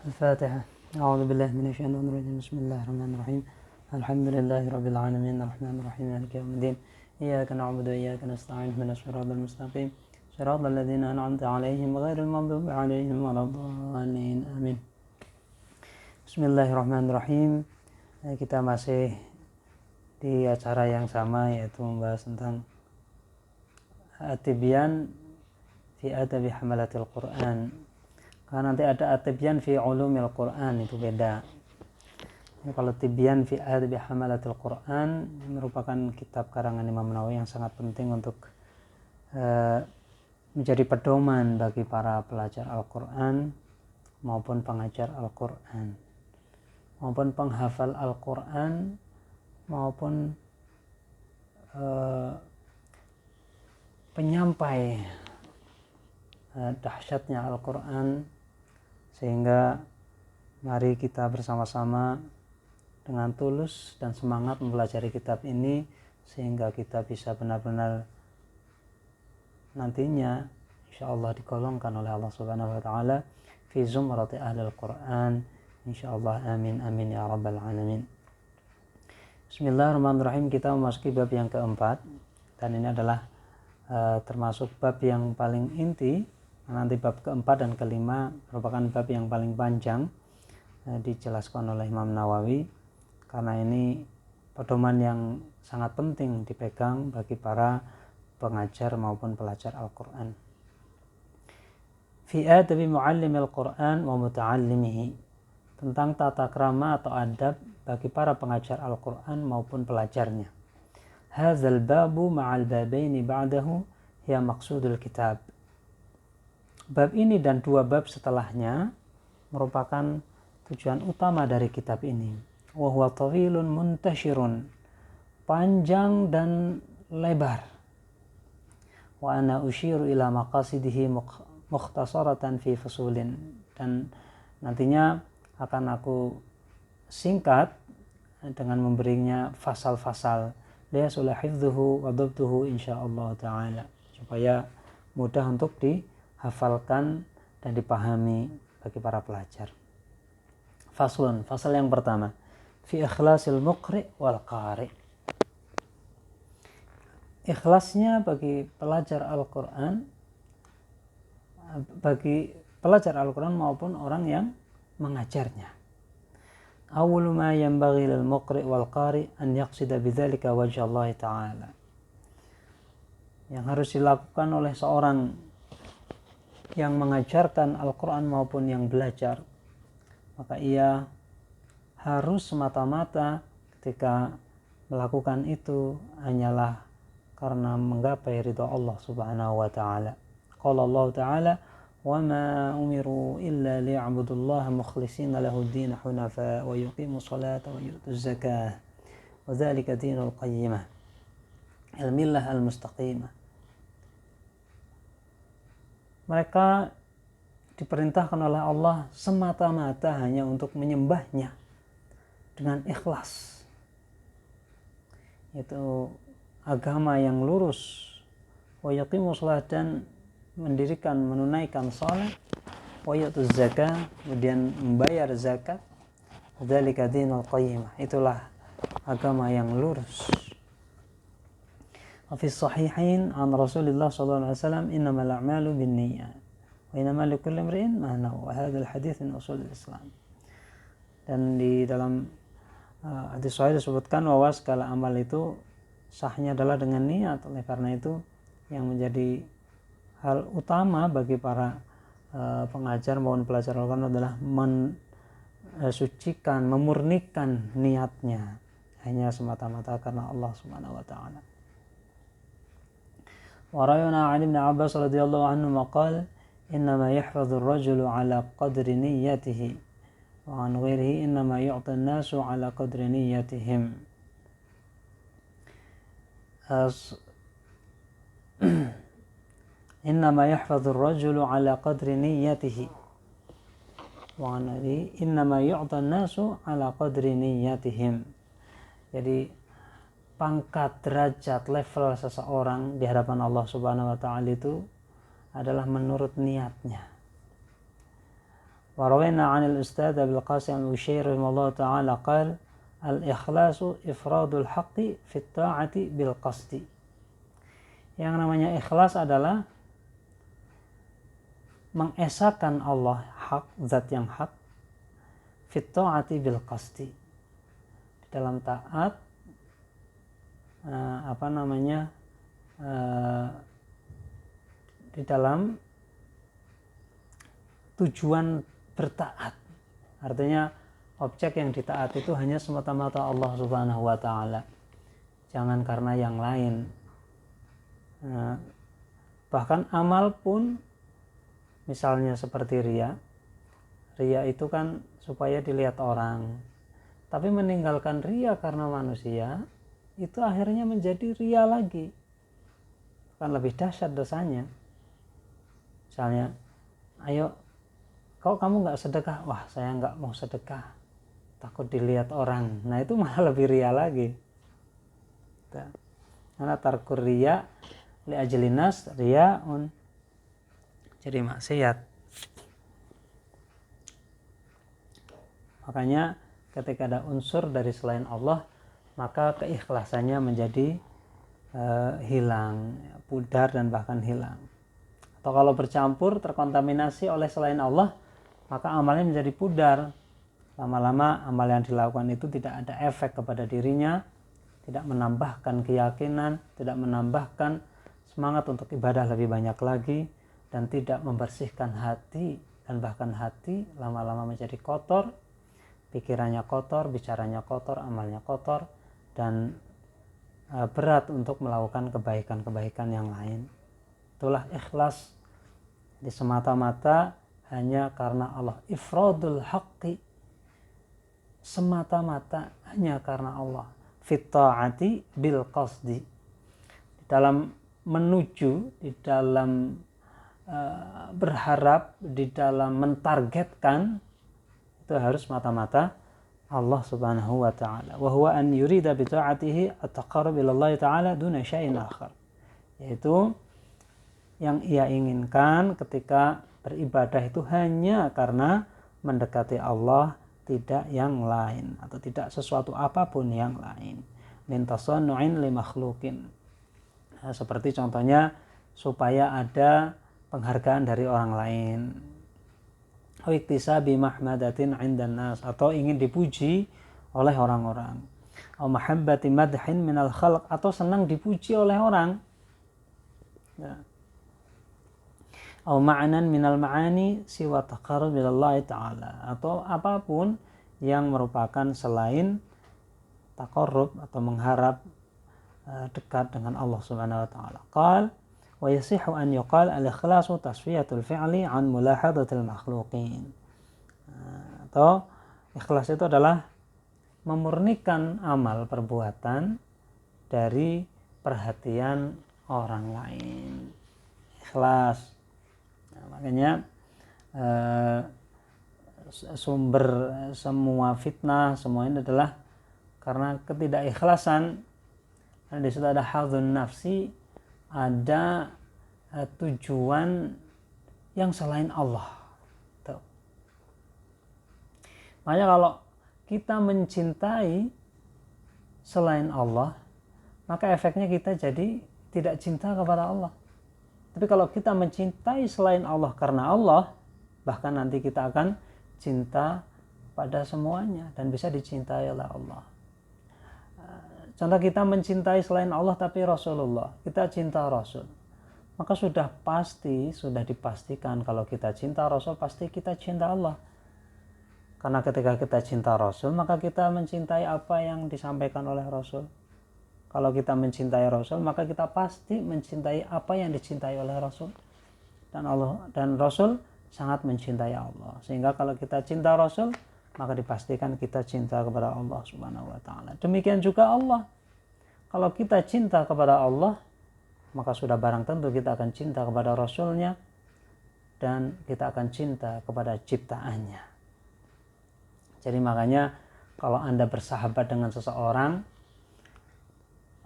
الفاتحة. أعوذ بالله من الشيطان الرجيم. بسم الله الرحمن الرحيم. الحمد لله رب العالمين الرحمن الرحيم مالك يوم الدين. إياك نعبد وإياك نستعين اهدنا الصراط المستقيم صراط الذين أنعمت عليهم غير المغضوب عليهم ولا الضالين. Amin. Bismillahirrahmanirrahim. Kita masih di acara yang sama, yaitu membahas tentang At-Tibyan fi adabi hamalatil Quran. Karena nanti ada At-Tibyan fi ulumil Quran, itu beda. Ini kalau Tibyan fi adabi hamalatil Quran merupakan kitab karangan Imam Nawawi yang sangat penting untuk menjadi pedoman bagi para pelajar Al-Quran maupun pengajar Al-Quran maupun penghafal Al-Quran maupun penyampai dahsyatnya Al-Quran. Sehingga mari kita bersama-sama dengan tulus dan semangat mempelajari kitab ini, sehingga kita bisa benar-benar nantinya insyaallah digolongkan oleh Allah Subhanahu wa taala fi zumrati ahlil Quran, insyaallah. Amin amin ya rabbal alamin. Bismillahirrahmanirrahim. Kita memasuki bab yang keempat, dan ini adalah termasuk bab yang paling inti. Nanti bab keempat dan kelima merupakan bab yang paling panjang dijelaskan oleh Imam Nawawi, karena ini pedoman yang sangat penting dipegang bagi para pengajar maupun pelajar Al-Quran. Fi adabi muallimil Quran wa muta'allimihi, tentang tata krama atau adab bagi para pengajar Al-Quran maupun pelajarnya. Hadzal babu ma'al babaini ba'dahu hiya maqsudul kitab. Bab ini dan dua bab setelahnya merupakan tujuan utama dari kitab ini. Wa huwa tawilun muntashirun, panjang dan lebar. Wa ana usyiru ila maqasidihi mukhtasaratan fi fusulin, dan nantinya akan aku singkat dengan memberinya fasal-fasal liyasul hifdzuhu wa dhabtuhu insyaallah taala, supaya mudah untuk dihafalkan dan dipahami bagi para pelajar. Faslun, fasal yang pertama, fi ikhlasil muqri wal qari. Ikhlasnya bagi pelajar Al-Quran, maupun orang yang mengajarnya. Awwalu ma yanbaghi lil muqri wal qari an yaqsida bidzalika wajha Allah taala. Yang harus dilakukan oleh seorang yang mengajarkan Al-Quran maupun yang belajar, maka ia harus semata-mata ketika melakukan itu hanyalah karena menggapai ridha Allah Subhanahu wa taala. Qala Allah taala, "Wa ma umiru illa liya'budullaha mukhlishina lahu ad-din hunafa wa yuqimu sholata wa yu'tu zakah wa dzalika dinul qayyimah al-millah al-mustaqimah." Mereka diperintahkan oleh Allah semata-mata hanya untuk menyembahnya dengan ikhlas. Itu agama yang lurus. Wa yaqimu shalah, dan menunaikan salat. Wa yu'tu zakah, kemudian membayar zakat. Dzalika dinul qayyimah, itulah agama yang lurus. Fi sahihain an Rasulullah sallallahu alaihi wasallam, innamal a'malu binniyat wa innamal likulli imri'in ma nawa. Hadzal hadits min ushul Islam. Dan di dalam hadis sahih disebutkan bahwa segala amal itu sahnya adalah dengan niat. Oleh karena itu yang menjadi hal utama bagi para pengajar maupun pelajar Al-Quran adalah mensucikan, memurnikan niatnya hanya semata-mata karena Allah Subhanahu wa taala. Wa rayana 'an Ibn Abbas radhiyallahu anhu maqal, innama yahfadhu ar-rajulu 'ala qadri niyyatihi wa 'an ghairihi innama yu'ta an-nasu 'ala qadri niyyatihim. Innama yahfadhu ar-rajulu 'ala qadri niyyatihi wa 'an ghairihi innama yu'ta an-nasu 'ala qadri niyyatihim. Jadi pangkat, derajat, level seseorang di hadapan Allah Subhanahu wa taala itu adalah menurut niatnya. Wa rawaina 'anil Ustadz Abil Qasim Al-Utsyairi rahimahullah ta'ala qala al-ikhlasu ifradul haqqi fit ta'ati bil qasdi. Yang namanya ikhlas adalah mengesahkan Allah hak, zat yang hak, fit ta'ati bil qasdi, di dalam taat di dalam tujuan bertaat. Artinya objek yang ditaati itu hanya semata-mata Allah Subhanahu wa taala. Jangan karena yang lain. Bahkan amal pun misalnya seperti riya. Riya itu kan supaya dilihat orang. Tapi meninggalkan riya karena manusia, itu akhirnya menjadi riya lagi. Kan lebih dahsyat dosanya. Misalnya, ayo, kok kamu nggak sedekah? Wah, saya nggak mau sedekah, takut dilihat orang. Nah, itu malah lebih riya lagi. Karena tarkur riya li ajlinas riyaun, jadi maksiat. Makanya ketika ada unsur dari selain Allah, maka keikhlasannya menjadi hilang, pudar dan bahkan hilang. Atau kalau bercampur, terkontaminasi oleh selain Allah, maka amalnya menjadi pudar. Lama-lama amal yang dilakukan itu tidak ada efek kepada dirinya, tidak menambahkan keyakinan, tidak menambahkan semangat untuk ibadah lebih banyak lagi, dan tidak membersihkan hati, dan bahkan hati lama-lama menjadi kotor, pikirannya kotor, bicaranya kotor, amalnya kotor, dan berat untuk melakukan kebaikan-kebaikan yang lain. Itulah ikhlas, di semata-mata hanya karena Allah. Ifradul haqqi, semata-mata hanya karena Allah. Fit ta'ati bil qasdi, di dalam menuju, di dalam berharap, di dalam mentargetkan, itu harus mata-mata Allah Subhanahu wa ta'ala. Wa huwa an yurida bi ta'atihi at-taqarrub ila Allah ta'ala duna syai'in akhar. Yaitu yang ia inginkan ketika beribadah itu hanya karena mendekati Allah, tidak yang lain, atau tidak sesuatu apapun yang lain. Min tasannu'in li makhluqin. Nah, seperti contohnya supaya ada penghargaan dari orang lain. Iktisabi mahmadatin 'indan nas, atau ingin dipuji oleh orang-orang. Atau mahabbati madhin minal khalq, atau senang dipuji oleh orang. Ya. Atau ma'anan minal ma'ani siwa taqarrub ila Allah ta'ala, atau apapun yang merupakan selain taqarrub atau mengharap dekat dengan Allah Subhanahu wa taala. Qal wa yasihu an yuqal al-ikhlasu tasfiyatul fi'li an mulahadatil makhluqin. Atau ikhlas itu adalah memurnikan amal perbuatan dari perhatian orang lain. Ikhlas. Nah, makanya sumber semua fitnah semua ini adalah karena ketidakikhlasan. Di situ ada hadzun nafsi, ada tujuan yang selain Allah. Tuh. Makanya kalau kita mencintai selain Allah, maka efeknya kita jadi tidak cinta kepada Allah. Tapi kalau kita mencintai selain Allah karena Allah, bahkan nanti kita akan cinta pada semuanya dan bisa dicintai oleh Allah. Contoh, kita mencintai selain Allah tapi Rasulullah, kita cinta Rasul, maka sudah dipastikan kalau kita cinta Rasul pasti kita cinta Allah. Karena ketika kita cinta Rasul, maka kita mencintai apa yang disampaikan oleh Rasul. Kalau kita mencintai Rasul, maka kita pasti mencintai apa yang dicintai oleh Rasul. Dan Allah dan Rasul sangat mencintai Allah. Sehingga kalau kita cinta Rasul, maka dipastikan kita cinta kepada Allah Subhanahu wa taala. Demikian juga Allah. Kalau kita cinta kepada Allah, maka sudah barang tentu kita akan cinta kepada Rasulnya, dan kita akan cinta kepada ciptaannya. Jadi makanya kalau Anda bersahabat dengan seseorang,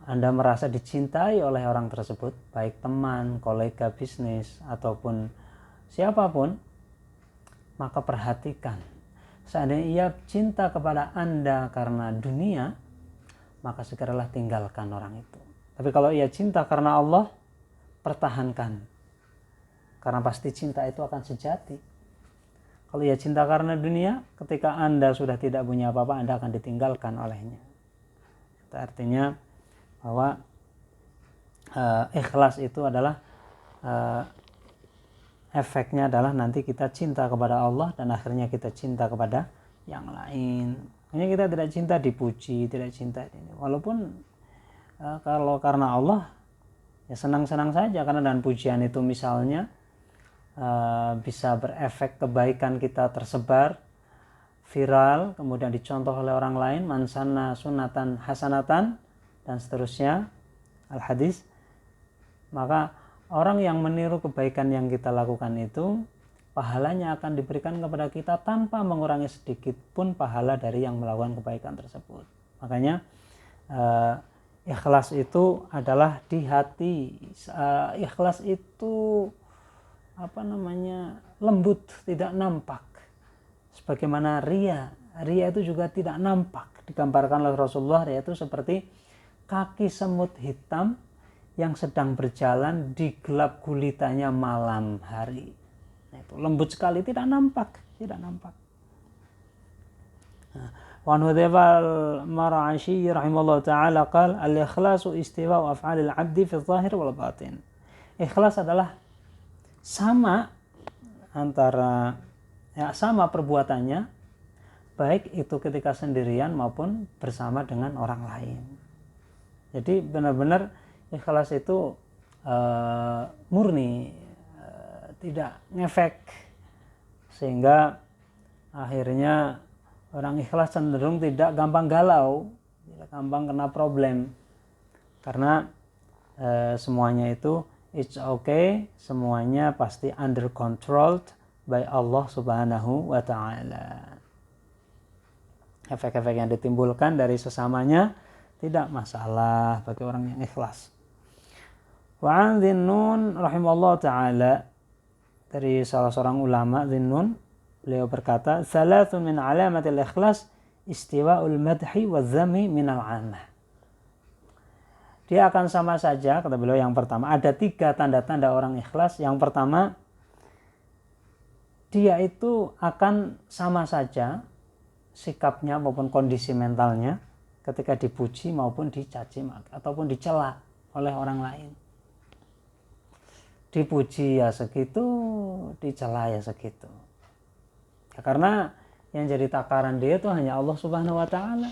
Anda merasa dicintai oleh orang tersebut, baik teman, kolega bisnis, ataupun siapapun, maka perhatikan. Seandainya ia cinta kepada Anda karena dunia, maka segeralah tinggalkan orang itu. Tapi kalau ia cinta karena Allah, pertahankan. Karena pasti cinta itu akan sejati. Kalau ia cinta karena dunia, ketika Anda sudah tidak punya apa-apa, Anda akan ditinggalkan olehnya. Itu artinya bahwa ikhlas itu adalah efeknya adalah nanti kita cinta kepada Allah dan akhirnya kita cinta kepada yang lain. Hanya kita tidak cinta dipuji, tidak cinta ini. Walaupun kalau karena Allah ya senang-senang saja, karena dengan pujian itu misalnya bisa berefek kebaikan kita tersebar viral, kemudian dicontoh oleh orang lain, man sanna sunatan hasanatan dan seterusnya al-hadis, maka orang yang meniru kebaikan yang kita lakukan itu pahalanya akan diberikan kepada kita tanpa mengurangi sedikit pun pahala dari yang melakukan kebaikan tersebut. Makanya ikhlas itu adalah di hati. Ikhlas itu lembut, tidak nampak. Sebagaimana ria itu juga tidak nampak. Digambarkan oleh Rasulullah, ria itu seperti kaki semut hitam yang sedang berjalan di gelap gulitanya malam hari. Nah, itu lembut sekali, tidak nampak. Wa an Hudzaifah al-Mar'ashi rahimallahu taala qala al-ikhlasu istiwa'u af'alil 'abdi fi adh-dhahir wal batin. Ikhlas adalah sama perbuatannya, baik itu ketika sendirian maupun bersama dengan orang lain. Jadi benar-benar ikhlas itu murni, tidak ngefek, sehingga akhirnya orang ikhlas cenderung tidak gampang galau, tidak gampang kena problem, karena semuanya itu it's okay, semuanya pasti under controlled by Allah Subhanahu wa ta'ala. Efek-efek yang ditimbulkan dari sesamanya tidak masalah bagi orang yang ikhlas. Wa an Dhinnun rahimahullah ta'ala, dari salah seorang ulama Dhinnun, beliau berkata, "Salatsun min alamatil ikhlas istiwa'ul madhi wa dzami minal 'amah." Dia akan sama saja, kata beliau, yang pertama, ada 3 tanda-tanda orang ikhlas. Yang pertama, dia itu akan sama saja sikapnya maupun kondisi mentalnya ketika dipuji maupun dicaci ataupun dicela oleh orang lain. Dipuji ya segitu, dicela ya segitu. Ya, karena yang jadi takaran dia itu hanya Allah Subhanahu wa ta'ala.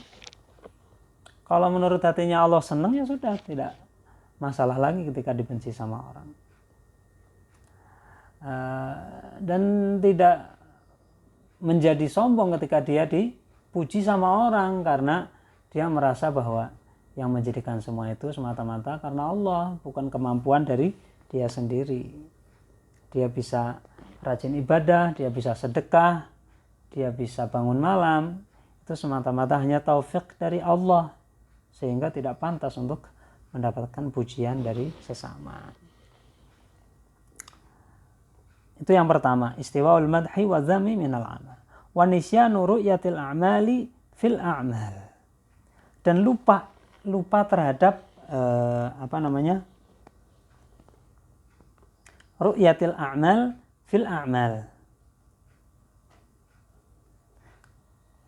Kalau menurut hatinya Allah senang, ya sudah, tidak masalah lagi ketika dibenci sama orang. Dan tidak menjadi sombong ketika dia dipuji sama orang, karena dia merasa bahwa yang menjadikan semua itu semata-mata karena Allah, bukan kemampuan dari dia sendiri. Dia bisa rajin ibadah, dia bisa sedekah, dia bisa bangun malam, itu semata-mata hanya taufik dari Allah, sehingga tidak pantas untuk mendapatkan pujian dari sesama. Itu yang pertama, istiwa'ul madhi wa dzami minal 'amal. Wa nisyanu ru'yatil a'mali fil a'mal. Dan lupa terhadap ru'yatil a'mal fil a'mal.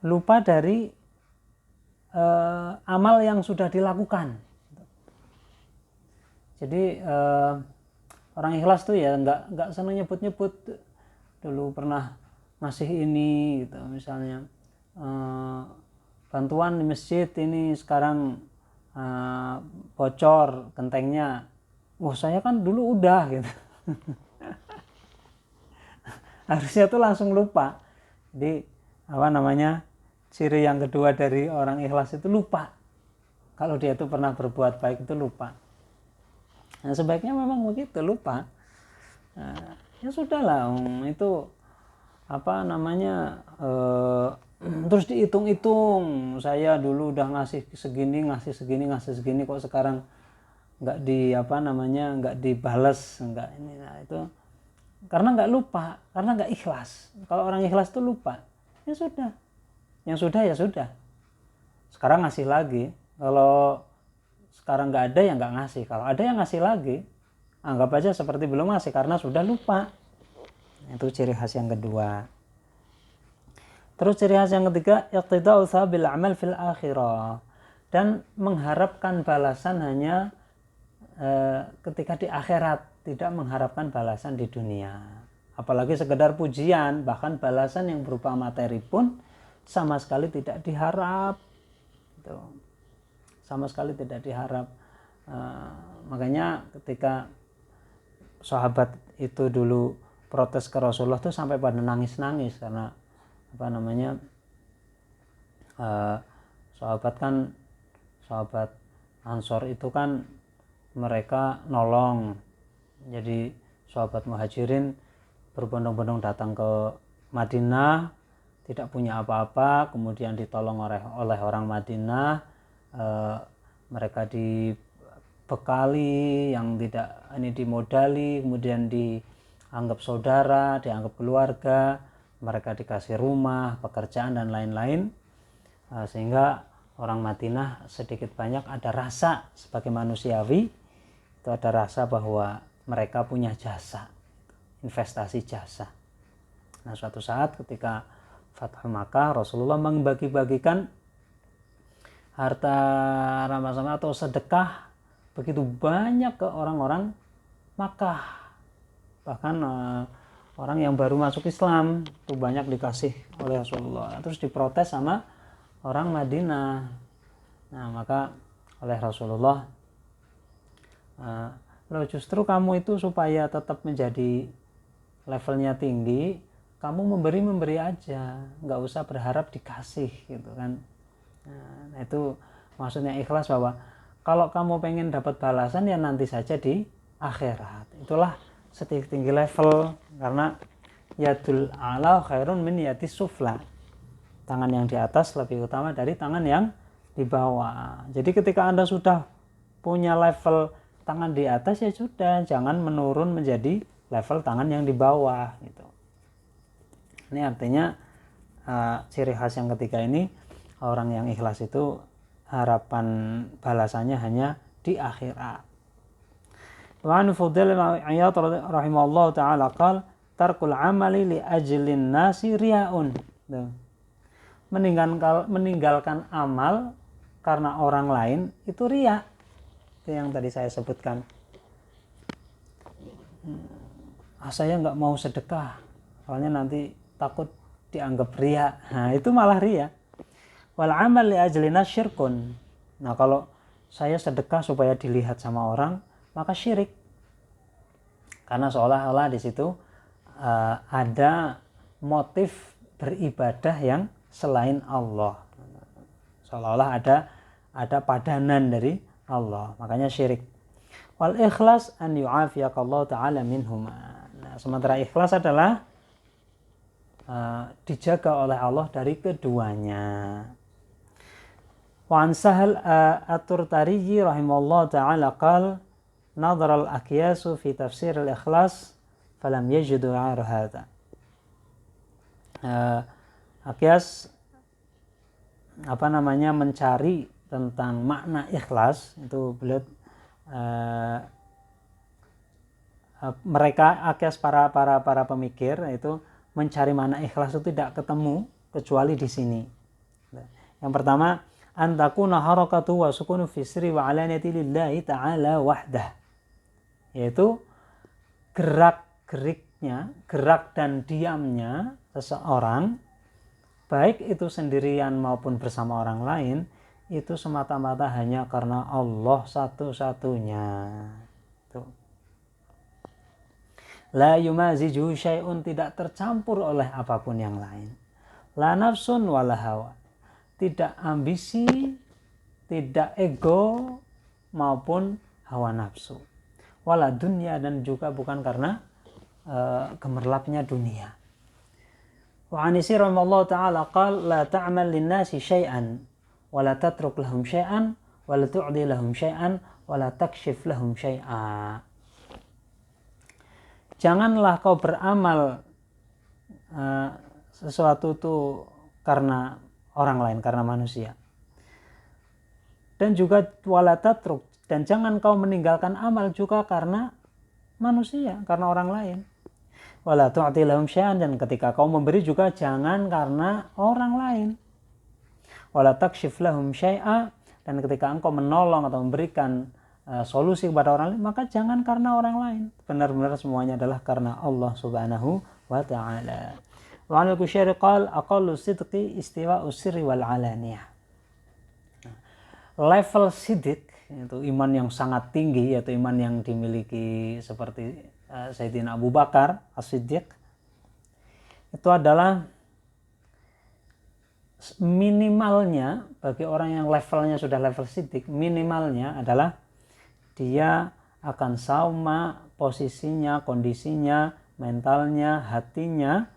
Lupa dari amal yang sudah dilakukan. Jadi orang ikhlas tuh ya nggak senang nyebut-nyebut, dulu pernah ngasih ini gitu, misalnya bantuan di masjid ini sekarang bocor gentengnya, wah saya kan dulu udah gitu. Harusnya tuh langsung lupa. Jadi ciri yang kedua dari orang ikhlas itu lupa. Kalau dia itu pernah berbuat baik itu lupa. Nah, sebaiknya memang begitu, lupa. Ya sudahlah, itu terus dihitung-hitung, saya dulu udah ngasih segini kok sekarang nggak nggak dibales, nggak ini. Nah, itu Karena nggak lupa, karena nggak ikhlas. Kalau orang ikhlas tuh lupa, ya sudah. Yang sudah ya sudah. Sekarang ngasih lagi. Kalau sekarang nggak ada ya nggak ngasih. Kalau ada yang ngasih lagi, anggap aja seperti belum ngasih karena sudah lupa. Itu ciri khas yang kedua. Terus ciri khas yang ketiga, iqtida'u thawabil amal fil akhirah. Dan mengharapkan balasan hanya ketika di akhirat, tidak mengharapkan balasan di dunia. Apalagi sekedar pujian, bahkan balasan yang berupa materi pun sama sekali tidak diharap. Gitu. Sama sekali tidak diharap. Makanya ketika sahabat itu dulu protes ke Rasulullah tuh sampai pada nangis-nangis karena sahabat Ansor itu kan mereka nolong. Jadi sahabat Muhajirin berbondong-bondong datang ke Madinah, tidak punya apa-apa, kemudian ditolong oleh orang Madinah. Mereka dibekali, yang tidak ini dimodali, kemudian dianggap saudara, dianggap keluarga, mereka dikasih rumah, pekerjaan dan lain-lain, sehingga orang Madinah sedikit banyak ada rasa sebagai manusiawi, itu ada rasa bahwa mereka punya jasa, investasi jasa. Nah, suatu saat ketika Fathu Makkah, Rasulullah membagi-bagikan harta rampasan atau sedekah begitu banyak ke orang-orang Makkah. Bahkan orang yang baru masuk Islam itu banyak dikasih oleh Rasulullah. Terus diprotes sama orang Madinah. Nah, maka oleh Rasulullah, loh justru kamu itu supaya tetap menjadi levelnya tinggi, kamu memberi aja, nggak usah berharap dikasih gitu kan. Nah, itu maksudnya ikhlas, bahwa kalau kamu pengen dapat balasan ya nanti saja di akhirat. Itulah setinggi level, karena yadul ala khairun min yadis sufla. Tangan yang di atas lebih utama dari tangan yang di bawah. Jadi ketika Anda sudah punya level tangan di atas, ya sudah, jangan menurun menjadi level tangan yang di bawah gitu. Ini artinya ciri khas yang ketiga ini, orang yang ikhlas itu harapan balasannya hanya di akhirat. Wa an Fudail bin Iyad rahimahullah taala qala tarkul amali li ajlin nasi riyaun. Meninggalkan amal karena orang lain itu riya. Itu yang tadi saya sebutkan. Saya nggak mau sedekah soalnya nanti takut dianggap riya. Nah, itu malah riya. Wal amal li ajli nasyirkun. Nah, kalau saya sedekah supaya dilihat sama orang, maka syirik. Karena seolah-olah di situ ada motif beribadah yang selain Allah. Seolah-olah ada padanan dari Allah. Makanya syirik. Wal ikhlas an yu'afiyakallahu ta'ala minhuma. Nah, sementara ikhlas adalah dijaga oleh Allah dari keduanya. Wa an Sahal at-Turtariji rahimahullah ta'ala qala nadhara al-aqyasu fi tafsir al-ikhlas falam yajidu ghayra hadha. Aqyas mencari tentang makna ikhlas, itu beliau mereka Aqyas para pemikir itu mencari makna ikhlas itu tidak ketemu kecuali di sini. Yang pertama, antakuna harakatu wa sukunu fi sirri wa alaniyati lillahi ta'ala wahdah. Yaitu gerak-geriknya, gerak dan diamnya seseorang, baik itu sendirian maupun bersama orang lain, itu semata-mata hanya karena Allah satu-satunya. Tuh. La yumazijuhu syai'un, tidak tercampur oleh apapun yang lain. La nafsun wala hawa, tidak ambisi, tidak ego maupun hawa nafsu. Wala dunya, dan juga bukan karena gemerlapnya dunia. Wa anisi rahimahullah ta'ala qala la ta'mal linnasi syai'an wa la tatruk lahum syai'an wa la tu'di lahum syai'an wa la takshif lahum syai'a. Janganlah kau beramal sesuatu itu karena orang lain, karena manusia. Dan juga wala tatruk, dan jangan kau meninggalkan amal juga karena manusia, karena orang lain. Wala tu'ti lahum syai'an, dan ketika kau memberi juga jangan karena orang lain. Wala takshif lahum syai'a, dan ketika engkau menolong atau memberikan solusi kepada orang lain, maka jangan karena orang lain. Benar-benar semuanya adalah karena Allah Subhanahu wa ta'ala. Wa 'an al-Kushairi qala aqallu sidqi istiwa'u sirri wal 'alaniyah. Level sidik, itu iman yang sangat tinggi, yaitu iman yang dimiliki seperti Sayyidina Abu Bakar As-Siddiq, itu adalah minimalnya bagi orang yang levelnya sudah level sidik, minimalnya adalah dia akan sama posisinya, kondisinya, mentalnya, hatinya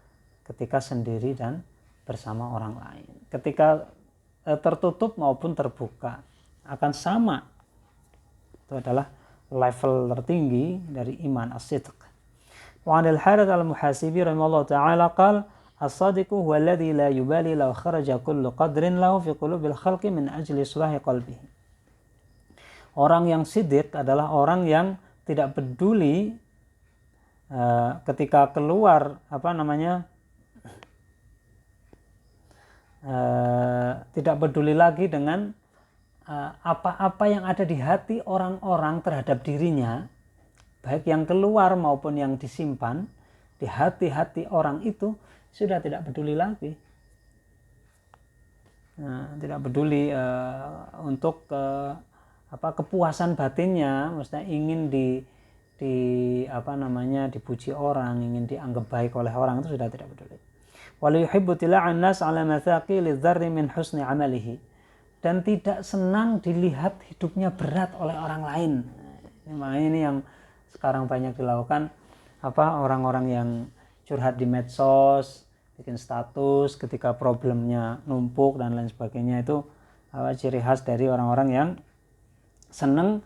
ketika sendiri dan bersama orang lain, ketika tertutup maupun terbuka akan sama. Itu adalah level tertinggi dari iman as-sidq. Wa 'anil Harith al-Muhasibi rahimahullah ta'ala qala as-sadiqu huwa alladhi la yubali law kharaja kullu qadrin lahu fi qulubil khalqi min ajli islahi qalbihi. Orang yang siddiq adalah orang yang tidak peduli ketika keluar tidak peduli lagi dengan apa-apa yang ada di hati orang-orang terhadap dirinya, baik yang keluar maupun yang disimpan di hati-hati orang itu, sudah tidak peduli lagi. Tidak peduli untuk kepuasan batinnya, maksudnya ingin dipuji orang, ingin dianggap baik oleh orang, itu sudah tidak peduli. Wa yuhibbu tila'an nas 'ala mathaqi lidzarri min husni 'amalihi, dan tidak senang dilihat hidupnya berat oleh orang lain. Ini yang sekarang banyak dilakukan, orang-orang yang curhat di medsos, bikin status ketika problemnya numpuk dan lain sebagainya. Itu ciri khas dari orang-orang yang senang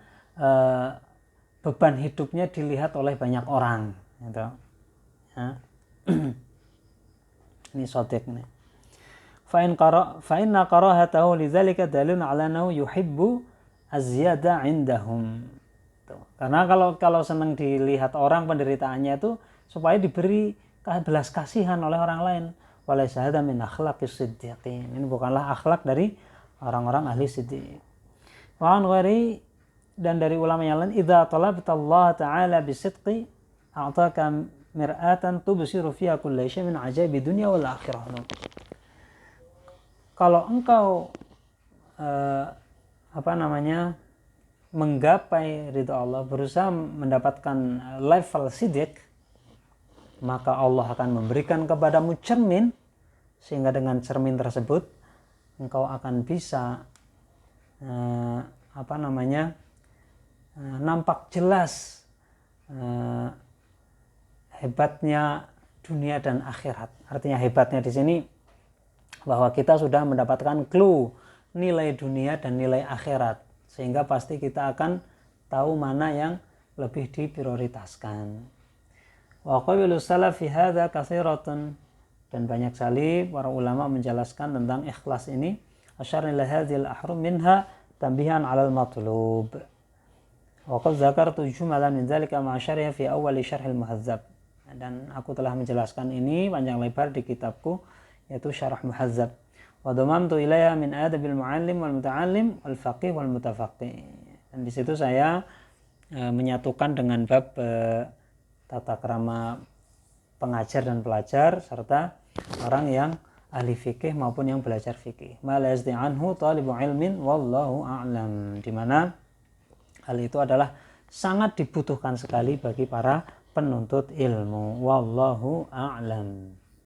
beban hidupnya dilihat oleh banyak orang, gitu. Ini sotek nih. Fa'inna karahatahu lidzalika dalilun 'ala annahu yuhibbu az-ziyada 'indahum. Karena kalau senang dilihat orang penderitaannya itu supaya diberi belas kasihan oleh orang lain. Walaysa hadza min akhlaqis siddiqin. Ini bukanlah akhlak dari orang-orang ahli siddiq. Wa 'an ghairi, dan dari ulama yang lain, idza talabta Allah ta'ala bisidqi a'taka mir'atan tubsiru fiha kulla syai'in min ajaibi dunya wal akhirah. Kalau engkau menggapai ridha Allah, berusaha mendapatkan level sidik, maka Allah akan memberikan kepadamu cermin, sehingga dengan cermin tersebut engkau akan bisa nampak jelas hebatnya dunia dan akhirat. Artinya hebatnya di sini bahwa kita sudah mendapatkan clue nilai dunia dan nilai akhirat, sehingga pasti kita akan tahu mana yang lebih diprioritaskan. Wa qawilu salaf fi hadza katsiratun, dan banyak sekali para ulama menjelaskan tentang ikhlas ini. Asyara ila hadhil ahrum minha tanbihan 'alal matlub. Wa qad dzakartu jumlan min dzalika ma syarha fi awwal syarh al-muhadzab. Dan aku telah menjelaskan ini panjang lebar di kitabku, yaitu Syarah Muhadzab. Wa dhamamtu ilayha min adabil muallim wal muta'allim wal faqih wal mutafaqih. Dan di situ saya menyatukan dengan bab tata krama pengajar dan pelajar, serta orang yang ahli fikih maupun yang belajar fikih. Ma la yazdi anhu talibu ilmin wallahu a'lam, di mana hal itu adalah sangat dibutuhkan sekali bagi para penuntut ilmu. Wallahu a'lam.